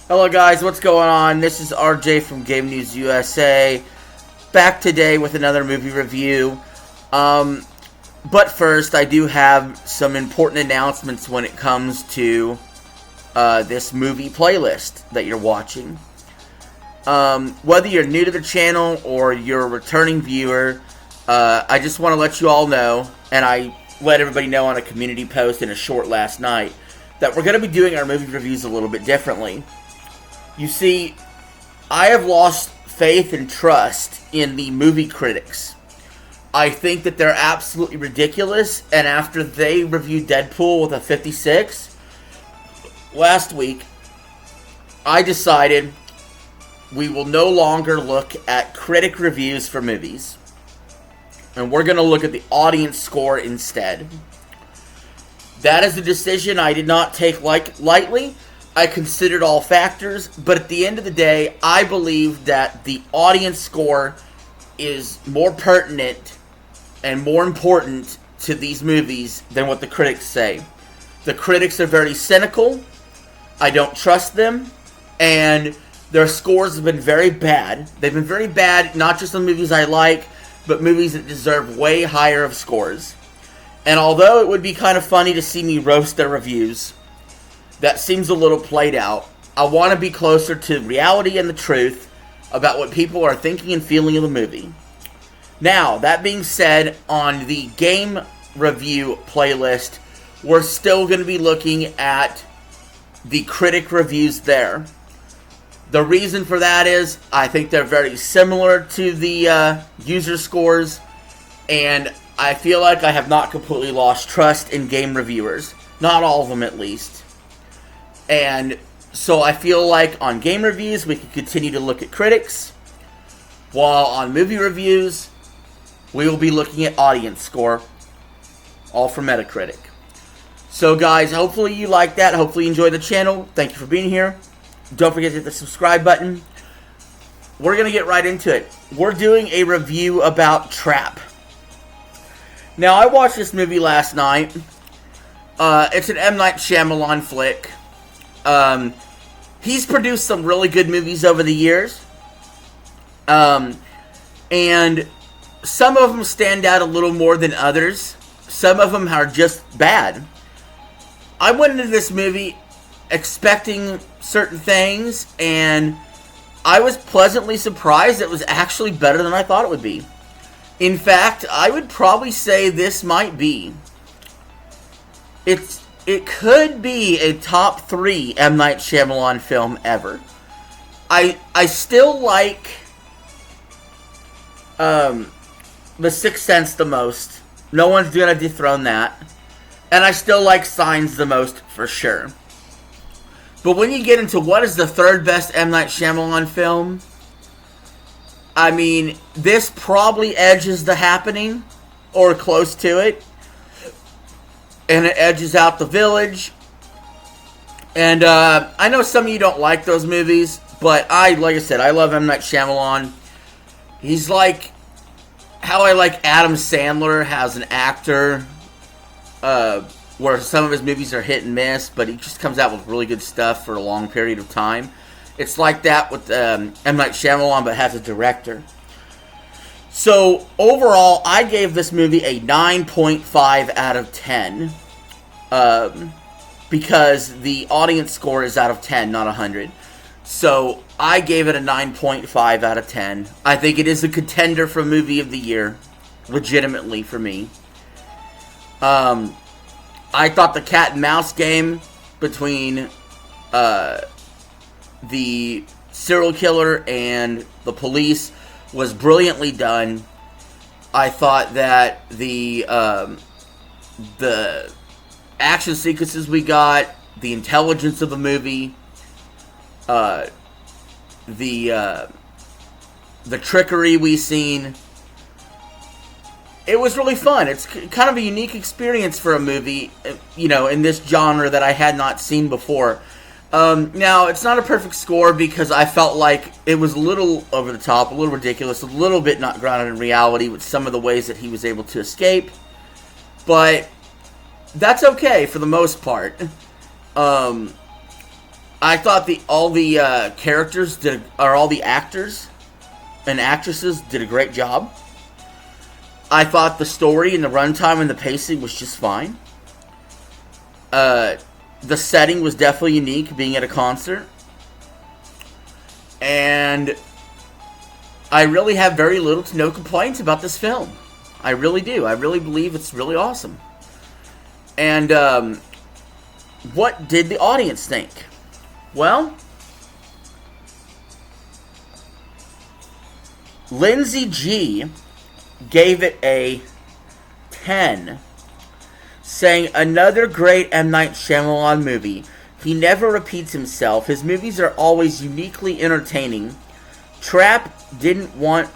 Hello guys, what's going on? This is RJ from Game News USA, back today with another movie review. But first, I do have some important announcements when it comes to this movie playlist that you're watching. Whether you're new to the channel or you're a returning viewer, I just want to let you all know, and I let everybody know on a community post in a short last night, that we're going to be doing our movie reviews a little bit differently. You see, I have lost faith and trust in the movie critics. I think that they're absolutely ridiculous, and after they reviewed Deadpool with a 56 last week, I decided we will no longer look at critic reviews for movies, and we're going to look at the audience score instead. That is a decision I did not take lightly. I considered all factors, but at the end of the day, I believe that the audience score is more pertinent and more important to these movies than what the critics say. The critics are very cynical. I don't trust them, and their scores have been very bad. They've been very bad, not just on movies I like, but movies that deserve way higher of scores. And although it would be kind of funny to see me roast their reviews, that seems a little played out. I want to be closer to reality and the truth about what people are thinking and feeling of the movie. Now, that being said, on the game review playlist, we're still going to be looking at the critic reviews there. The reason for that is, I think they're very similar to the user scores, and I feel like I have not completely lost trust in game reviewers. Not all of them, at least. And so I feel like on game reviews, we can continue to look at critics, while on movie reviews, we will be looking at audience score, all from Metacritic. So guys, hopefully you like that. Hopefully you enjoy the channel. Thank you for being here. Don't forget to hit the subscribe button. We're going to get right into it. We're doing a review about Trap. Now, I watched this movie last night. It's an M. Night Shyamalan flick. He's produced some really good movies over the years. And some of them stand out a little more than others. Some of them are just bad. I went into this movie expecting certain things, and I was pleasantly surprised it was actually better than I thought it would be. In fact, I would probably say this might be. It could be a top 3 M. Night Shyamalan film ever. I still like The Sixth Sense the most. No one's gonna dethrone that. And I still like Signs the most, for sure. But when you get into what is the third best M. Night Shyamalan film, I mean, this probably edges The Happening, or close to it. And it edges out The Village. And I know some of you don't like those movies, but like I said, I love M. Night Shyamalan. He's like how I like Adam Sandler as an actor, where some of his movies are hit and miss, but he just comes out with really good stuff for a long period of time. It's like that with M. Night Shyamalan, but has a director. So, overall, I gave this movie a 9.5 out of 10. Because the audience score is out of 10, not 100. So, I gave it a 9.5 out of 10. I think it is a contender for Movie of the Year. Legitimately, for me. I thought the cat and mouse game between the serial killer and the police was brilliantly done. I thought that the action sequences we got, the intelligence of the movie, the trickery we seen, it was really fun. It's kind of a unique experience for a movie, in this genre that I had not seen before. Now, it's not a perfect score because I felt like it was a little over the top, a little ridiculous, a little bit not grounded in reality with some of the ways that he was able to escape. But that's okay for the most part. I thought all the characters all the actors and actresses did a great job. I thought the story and the runtime and the pacing was just fine. The setting was definitely unique, being at a concert. And I really have very little to no complaints about this film. I really do. I really believe it's really awesome. And what did the audience think? Well, Lindsay G gave it a 10, saying, another great M. Night Shyamalan movie. He never repeats himself. His movies are always uniquely entertaining. Trap didn't want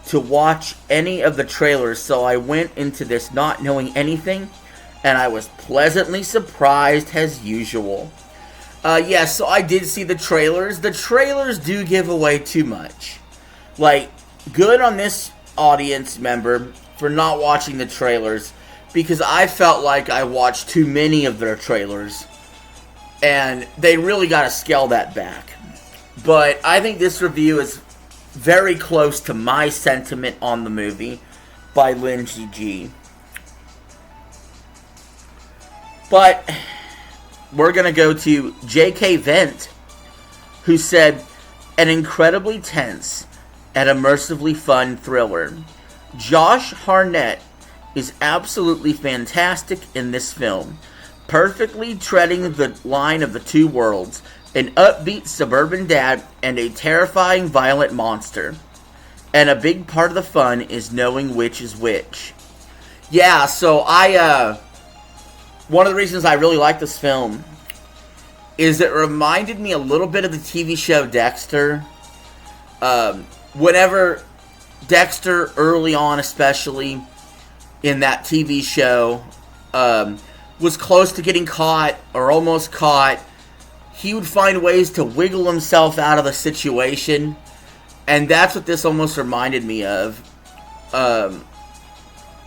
to watch any of the trailers, so I went into this not knowing anything, and I was pleasantly surprised as usual. So I did see the trailers. The trailers do give away too much. Like, good on this audience member for not watching the trailers, because I felt like I watched too many of their trailers, and they really got to scale that back. But I think this review is very close to my sentiment on the movie by Lindsay G. But we're going to go to J.K. Vent, who said, an incredibly tense and immersively fun thriller. Josh Hartnett is absolutely fantastic in this film, perfectly treading the line of the two worlds, an upbeat suburban dad and a terrifying violent monster. And a big part of the fun is knowing which is which. Yeah, so one of the reasons I really like this film is it reminded me a little bit of the TV show Dexter. Whenever Dexter, early on especially, in that TV show, was close to getting caught, or almost caught, he would find ways to wiggle himself out of the situation. And that's what this almost reminded me of.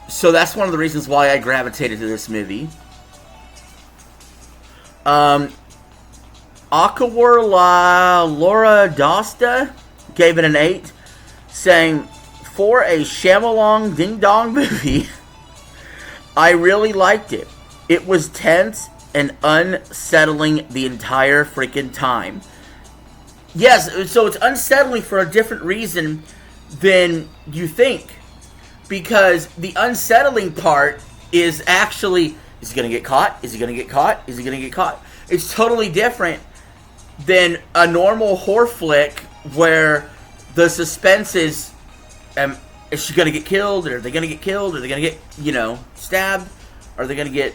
So that's one of the reasons why I gravitated to this movie. Akawar Laura Dosta gave it an 8, saying, for a Shyamalan Ding Dong movie, I really liked it. It was tense and unsettling the entire freaking time. Yes, so it's unsettling for a different reason than you think. Because the unsettling part is actually, is he going to get caught? Is he going to get caught? Is he going to get caught? It's totally different than a normal horror flick where the suspense is she going to get killed? Or are they going to get killed? Are they going to get, stabbed? Are they going to get,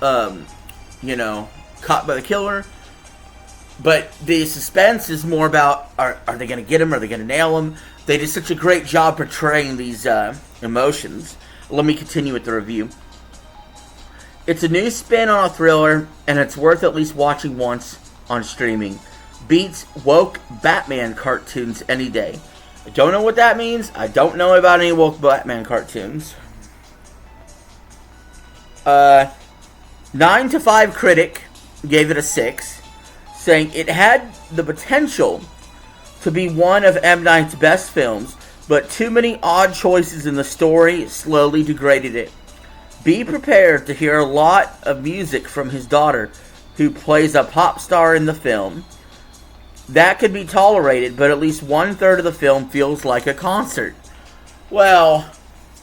caught by the killer? But the suspense is more about, are they going to get him? Are they going to nail him? They did such a great job portraying these emotions. Let me continue with the review. It's a new spin on a thriller, and it's worth at least watching once on streaming. Beats woke Batman cartoons any day. I don't know what that means. I don't know about any woke Batman cartoons. 9 to 5 critic gave it a 6, saying it had the potential to be one of M. Night's best films, but too many odd choices in the story slowly degraded it. Be prepared to hear a lot of music from his daughter, who plays a pop star in the film. That could be tolerated, but at least 1/3 of the film feels like a concert. Well,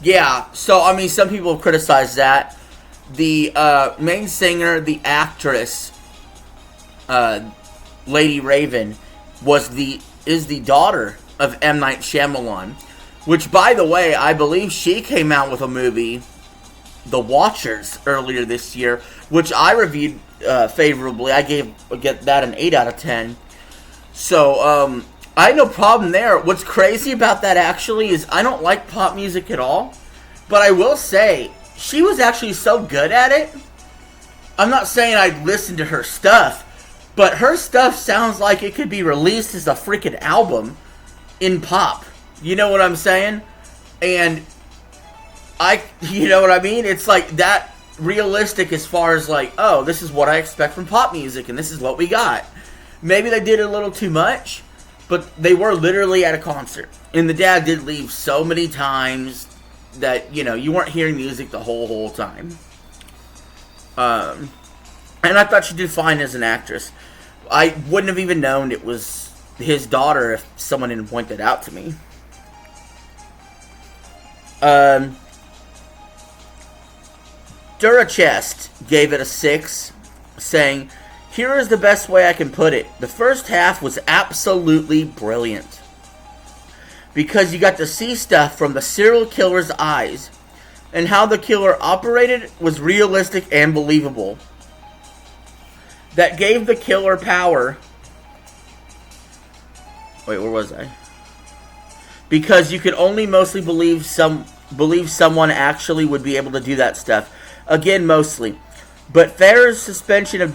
yeah, so, some people have criticized that. The main singer, the actress, Lady Raven, is the daughter of M. Night Shyamalan, which, by the way, I believe she came out with a movie, The Watchers, earlier this year, which I reviewed favorably. I get that an 8 out of 10. So, I had no problem there. What's crazy about that, actually, is I don't like pop music at all, but I will say, she was actually so good at it. I'm not saying I'd listen to her stuff, but her stuff sounds like it could be released as a freaking album in pop. You know what I'm saying? And you know what I mean? It's like that realistic as far as like, oh, this is what I expect from pop music, and this is what we got. Maybe they did a little too much, but they were literally at a concert. And the dad did leave so many times that, you know, you weren't hearing music the whole time. And I thought she did fine as an actress. I wouldn't have even known it was his daughter if someone didn't point that out to me. Durachest gave it a 6, saying, "Here is the best way I can put it. The first half was absolutely brilliant. Because you got to see stuff from the serial killer's eyes. And how the killer operated was realistic and believable. That gave the killer power." Wait, where was I? "Because you could only mostly believe someone actually would be able to do that stuff. Again, mostly. But Farrah's suspension of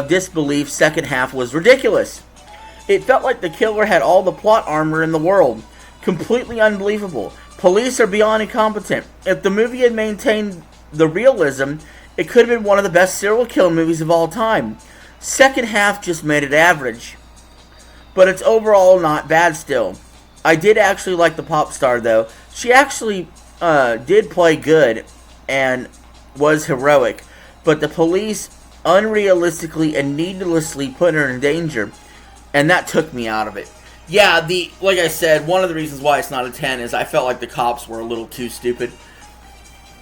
disbelief second half was ridiculous. It felt like the killer had all the plot armor in the world. Completely unbelievable. Police are beyond incompetent. If the movie had maintained the realism, it could have been one of the best serial killer movies of all time. Second half just made it average. But it's overall not bad still. I did actually like the pop star, though. She actually did play good and was heroic. But the police unrealistically and needlessly put her in danger. And that took me out of it." Yeah, like I said, one of the reasons why it's not a 10 is I felt like the cops were a little too stupid.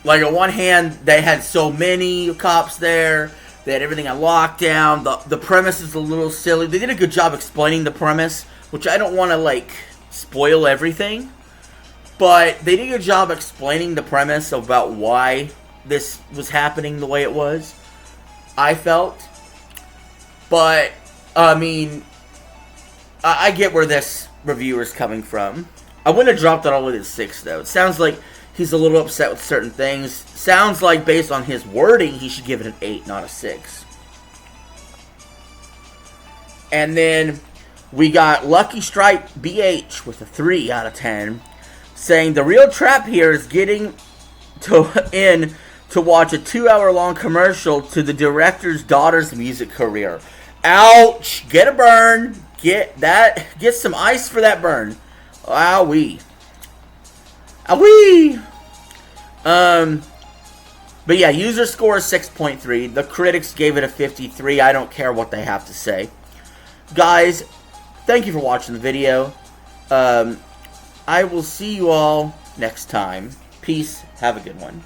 Like, on one hand, they had so many cops there. They had everything on lockdown. The premise is a little silly. They did a good job explaining the premise, which I don't want to, like, spoil everything. But they did a good job explaining the premise about why this was happening the way it was, I felt. But, I mean, I get where this reviewer's coming from. I wouldn't have dropped it all with his 6, though. It sounds like he's a little upset with certain things. Sounds like, based on his wording, he should give it an 8, not a 6. And then we got Lucky Strike BH with a 3 out of 10, saying, "The real trap here is getting to watch a 2-hour-long commercial to the director's daughter's music career." Ouch! Get a burn. Get some ice for that burn. Owie. Owie! But yeah, user score is 6.3. The critics gave it a 53. I don't care what they have to say. Guys, thank you for watching the video. I will see you all next time. Peace. Have a good one.